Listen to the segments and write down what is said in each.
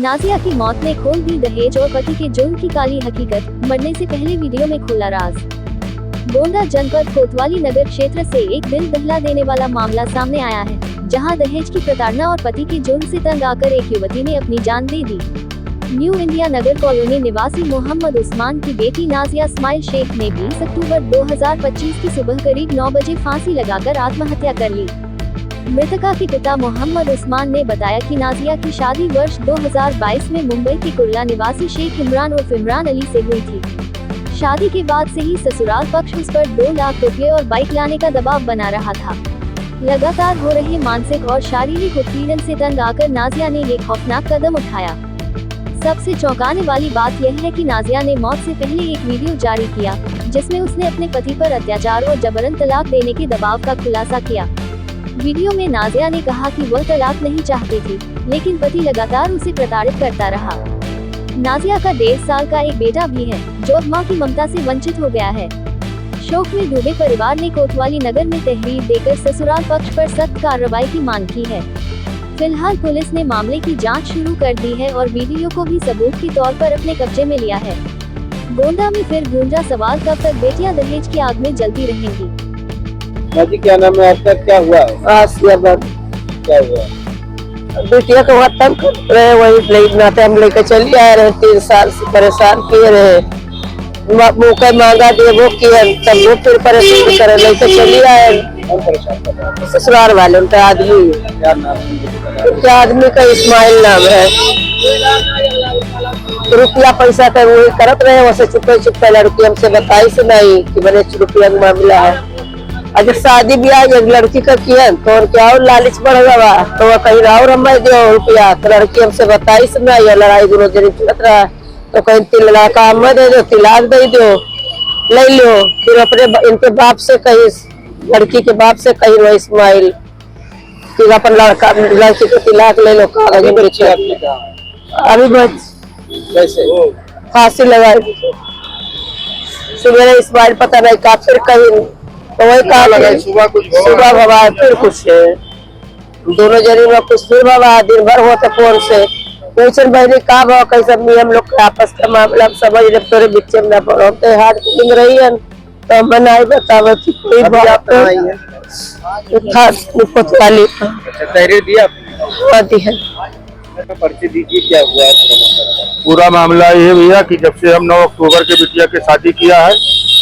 नाजिया की मौत ने खोल दी दहेज और पति के जुर्म की काली हकीकत, मरने से पहले वीडियो में खुला राज। गोंडा जनपद कोतवाली नगर क्षेत्र से एक दिल दहला देने वाला मामला सामने आया है, जहां दहेज की प्रताड़ना और पति के जुर्म से तंग आकर एक युवती ने अपनी जान दे दी। न्यू इंडिया नगर कॉलोनी निवासी मोहम्मद उस्मान की बेटी नाजिया इस्माइल शेख ने 20 अक्टूबर 2025 की सुबह करीब 9 बजे फांसी लगाकर आत्महत्या कर ली। मृतका के पिता मोहम्मद उस्मान ने बताया कि नाजिया की शादी वर्ष 2022 में मुंबई के कुर्ला निवासी शेख इमरान उर्फ इमरान अली से हुई थी। शादी के बाद से ही ससुराल पक्ष उस पर 2 लाख रुपए और बाइक लाने का दबाव बना रहा था। लगातार हो रहे मानसिक और शारीरिक उत्पीड़न से तंग आकर नाजिया ने ये खौफनाक कदम उठाया। सबसे चौंकाने वाली बात यह है कि नाजिया ने मौत से पहले एक वीडियो जारी किया, जिसमें उसने अपने पति पर अत्याचार और जबरन तलाक देने के दबाव का खुलासा किया। वीडियो में नाजिया ने कहा कि वह तलाक नहीं चाहती थी, लेकिन पति लगातार उसे प्रताड़ित करता रहा। नाजिया का 1.5 साल का एक बेटा भी है, जो अब मां की ममता से वंचित हो गया है। शोक में डूबे परिवार ने कोतवाली नगर में तहरीर देकर ससुराल पक्ष पर सख्त कार्रवाई की मांग की है। फिलहाल पुलिस ने मामले की जांच शुरू कर दी है और वीडियो को भी सबूत के तौर पर अपने कब्जे में लिया है। गोंडा में फिर गूंजा सवाल, कब तक बेटियां दहेज की आग में जलती रहेंगी। जी क्या नाम है आपका, क्या हुआ है? आसियाबाद। क्या हुआ? बेटिया को वहाँ तंग कर रहे, वही नाते हम लेकर चली आए रहे। 3 साल से परेशान किए रहे, मौका मांगा दिए, वो किया, तब वो फिर परेशान करे, लेकर चली आए। कौन परेशान कर रहा है? ससुराल वाले, उनका आदमी। क्या नाम है? उनके आदमी का इस्माइल नाम है। रुपया पैसा का वही करत रहे, वैसे चुपे चुपे लड़की हमसे बताई से नहीं कि बड़े रुपया का मामला है। अगर शादी ब्याह एक लड़की का किया तो क्या और लालच बढ़ गया, तो वह कहीं और हम दो रुपया, तो लड़की हमसे बताई से नहीं, लड़ाई दोनों जन चलत रहा, तो कहीं 3 लाख हम दे दो, तिलाक दे दो, ले लो। फिर अपने इनके बाप से कहीं, लड़की के बाप से कहीं वो इस्माइल फिर अपन लड़की को तिलाक ले लो, कागज अभी कैसे फांसी लगाई। सुबह इस्माइल पता नहीं का, फिर कहीं तो वही कहा लगा सुबह भवा, फिर कुछ दोनों जनी में कुछ फिर भवा, दिन भर होते फोन से पूछन बहनी का भाव कैसे हम लोग आपस का मामला समझ रहे, तोरे बिच्चे में पड़ोते हाथ लिंग रही है, तो हम नहीं बतावे कि कोई बात नहीं है। कोतवाली तहरीर दिया है। पर्ची दीजिए, क्या हुआ है? पूरा मामला ये भैया कि जब से हम 9 अक्टूबर के बिटिया के शादी किया है,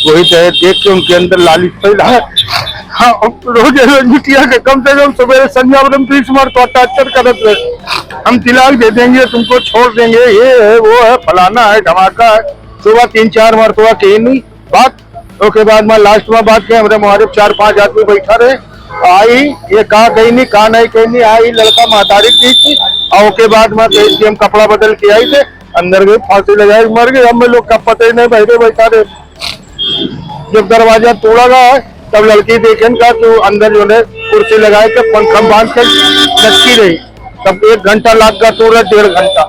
वही दहेज देख के उनके अंदर लालच फैला है। हाँ, रोज बिटिया के कम से कम सवेरे संध्या 30 मार तो अत्याचार करते रहे, हम तिलाक दे देंगे, तुमको छोड़ देंगे, ये है वो है, फलाना है, धमाका है। सुबह 3-4 मरतबा कही नहीं बात, उसके बाद में लास्ट में बात के हमारे मुहारिफ 4-5 आदमी बैठा रहे, आई ये कहा कहीं नहीं, कहा नहीं कहीं नहीं, आई लड़का मातारी की थी, और उसके बाद में हम कपड़ा बदल के आई थे, अंदर गए, फांसी लगाई, मर गए। हम लोग का पता ही नहीं, बैठे बैठा रहे। जब दरवाजा तोड़ा गया तब लड़की देखें का तो अंदर जो है कुर्सी लगाए के पंखा बांध के लटकी रही, तब 1 घंटा लग गया, तोड़ा 1.5 घंटा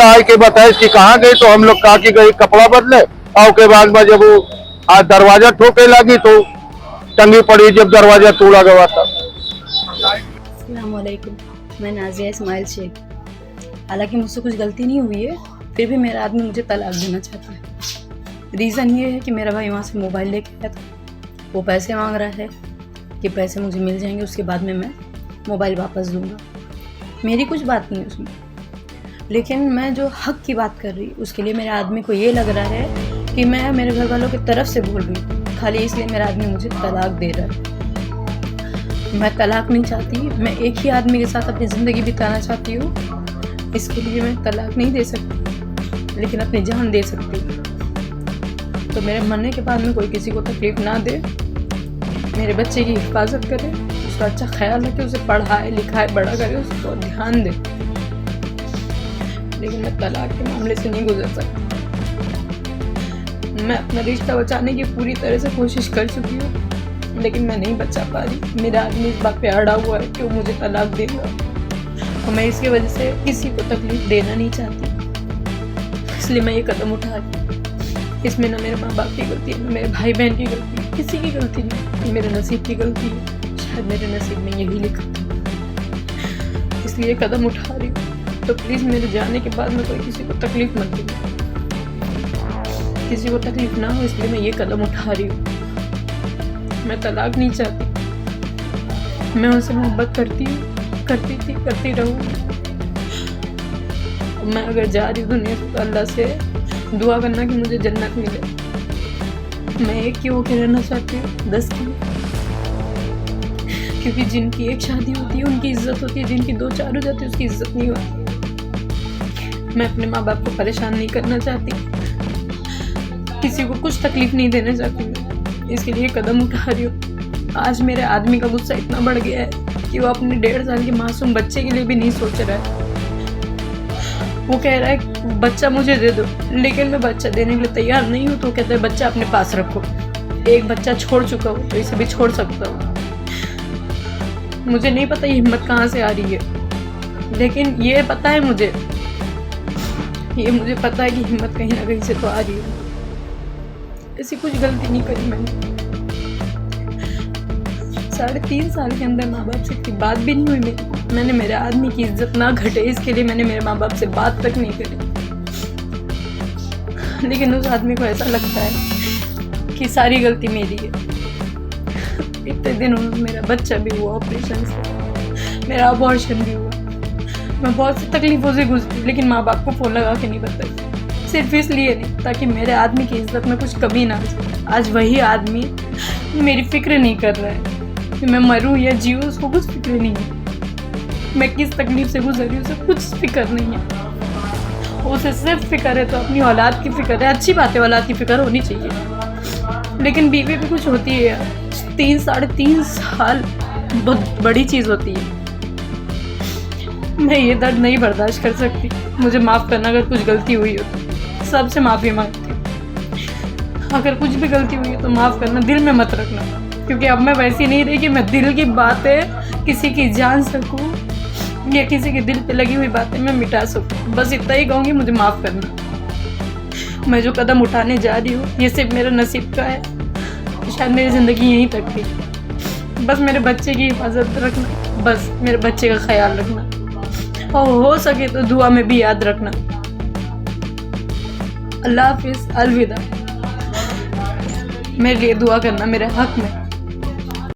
आए के बताए कि कहाँ गई, तो हम लोग कहा कि गई कपड़ा बदले, और के बाद में जब वो आज दरवाजा ठोके लगी तो टंगी पड़ी, जब दरवाजा तोड़ा गया था। अस्सलामुअलैकुम, मैं नाजिया इस्माइल शेख। हालांकि मुझसे कुछ गलती नहीं हुई है, फिर भी मेरा आदमी मुझे तलाक देना चाहता है। रीज़न ये है कि मेरा भाई वहाँ से मोबाइल लेके आया था, वो पैसे मांग रहा है कि पैसे मुझे मिल जाएंगे, उसके बाद में मैं मोबाइल वापस दूंगा। मेरी कुछ बात नहीं है उसमें, लेकिन मैं जो हक की बात कर रही उसके लिए मेरे आदमी को ये लग रहा है कि मैं मेरे घर वालों की तरफ से बोल रही हूँ, खाली इसलिए मेरा आदमी मुझे तलाक दे रहा है। मैं तलाक नहीं चाहती, मैं एक ही आदमी के साथ अपनी ज़िंदगी बिताना चाहती हूँ, इसके लिए मैं तलाक नहीं दे सकती, लेकिन अपनी जान दे सकती हूँ। तो मेरे मरने के बाद में कोई किसी को तकलीफ ना दे, मेरे बच्चे की हिफाजत करे, उसका अच्छा ख्याल रखे, उसे पढ़ाए लिखाए बड़ा करे, उसको ध्यान दे, लेकिन मैं तलाक के मामले से नहीं गुजर सकती। मैं अपना रिश्ता बचाने की पूरी तरह से कोशिश कर चुकी हूँ, लेकिन मैं नहीं बचा पा रही। मेरा आदमी इस बात पे अड़ा हुआ है कि वो मुझे तलाक देगा, और मैं इसकी वजह से किसी को तकलीफ देना नहीं चाहती, इसलिए मैं ये कदम उठा रही। इसमें ना मेरे माँ बाप की गलती है, ना मेरे भाई बहन की गलती है, किसी की गलती नहीं, मेरे नसीब की गलती है। शायद मेरे नसीब में यही लिखा था, इसलिए कदम उठा रही हूँ। तो प्लीज़ मेरे जाने के बाद में कोई किसी को तकलीफ मत देना, किसी को तकलीफ ना हो, इसलिए मैं ये कदम उठा रही हूँ। मैं तलाक नहीं चाहती, मैं उनसे मोहब्बत करती हूँ, करती थी, करती रहूँगी। मैं अगर जा रही हूँ दुनिया से तो अल्लाह से दुआ करना कि मुझे जन्नत मिले। मैं एक की होकर रहना चाहती हूँ 10 की, क्योंकि जिनकी एक शादी होती है उनकी इज्जत होती है, जिनकी 2-4 हो जाती है उसकी इज्जत नहीं होती। मैं अपने माँ बाप को परेशान नहीं करना चाहती, किसी को कुछ तकलीफ नहीं देना चाहती, मैं इसके लिए कदम उठा रही हूँ। आज मेरे आदमी का गुस्सा इतना बढ़ गया है कि वो अपने 1.5 साल के मासूम बच्चे के लिए भी नहीं सोच रहा है। वो कह रहा है बच्चा मुझे दे दो, लेकिन मैं बच्चा देने के लिए तैयार नहीं हूँ। तो कहता है बच्चा अपने पास रखो, एक बच्चा छोड़ चुका हूँ तो इसे भी छोड़ सकता हूँ। मुझे नहीं पता ये हिम्मत कहाँ से आ रही है, लेकिन ये पता है मुझे पता है कि हिम्मत कहीं ना कहीं से तो आ रही है। ऐसी कुछ गलती नहीं करी मैंने। 3.5 साल के अंदर माँ बाप से की बात भी नहीं हुई। मैंने मेरे आदमी की इज्जत ना घटे इसके लिए मैंने मेरे माँ बाप से बात तक नहीं करी, लेकिन उस आदमी को ऐसा लगता है कि सारी गलती मेरी है। इतने दिन मेरा बच्चा भी हुआ ऑपरेशन से, मेरा अबॉर्शन भी हुआ, मैं बहुत सी तकलीफों से गुजरी, लेकिन माँ बाप को फ़ोन लगा के नहीं बताई। सिर्फ इसलिए नहीं ताकि मेरे आदमी की इज्जत में कुछ कमी ना हो। आज वही आदमी मेरी फिक्र नहीं कर रहा है कि मैं मरूं या जीऊं, उसको कुछ फिक्र नहीं है। मैं किस तकलीफ से गुजर रही हूँ उसे कुछ फिक्र नहीं है। उसे सिर्फ फिक्र है तो अपनी औलाद की फिक्र है। अच्छी बात है, औलाद की फिक्र होनी चाहिए, लेकिन बीवी भी कुछ होती है। 3-3.5 साल बहुत बड़ी चीज़ होती है। मैं ये दर्द नहीं बर्दाश्त कर सकती। मुझे माफ़ करना अगर कुछ गलती हुई हो तो, सबसे माफ़ी मांगती हूँ। अगर कुछ भी गलती हुई है तो माफ़ करना, दिल में मत रखना, क्योंकि अब मैं वैसी नहीं रही कि मैं दिल की बातें किसी की जान सकूं या किसी के दिल पे लगी हुई बातें मैं मिटा सकूं। बस इतना ही कहूँगी, मुझे माफ़ करना। मैं जो कदम उठाने जा रही हूँ ये सिर्फ मेरा नसीब का है, शायद मेरी ज़िंदगी यहीं तक थी। बस मेरे बच्चे की हिफाजत रखना, बस मेरे बच्चे का ख्याल रखना, और हो सके तो दुआ में भी याद रखना। अल्लाह हाफिज़, अलविदा। मेरे लिए दुआ करना मेरे हक में।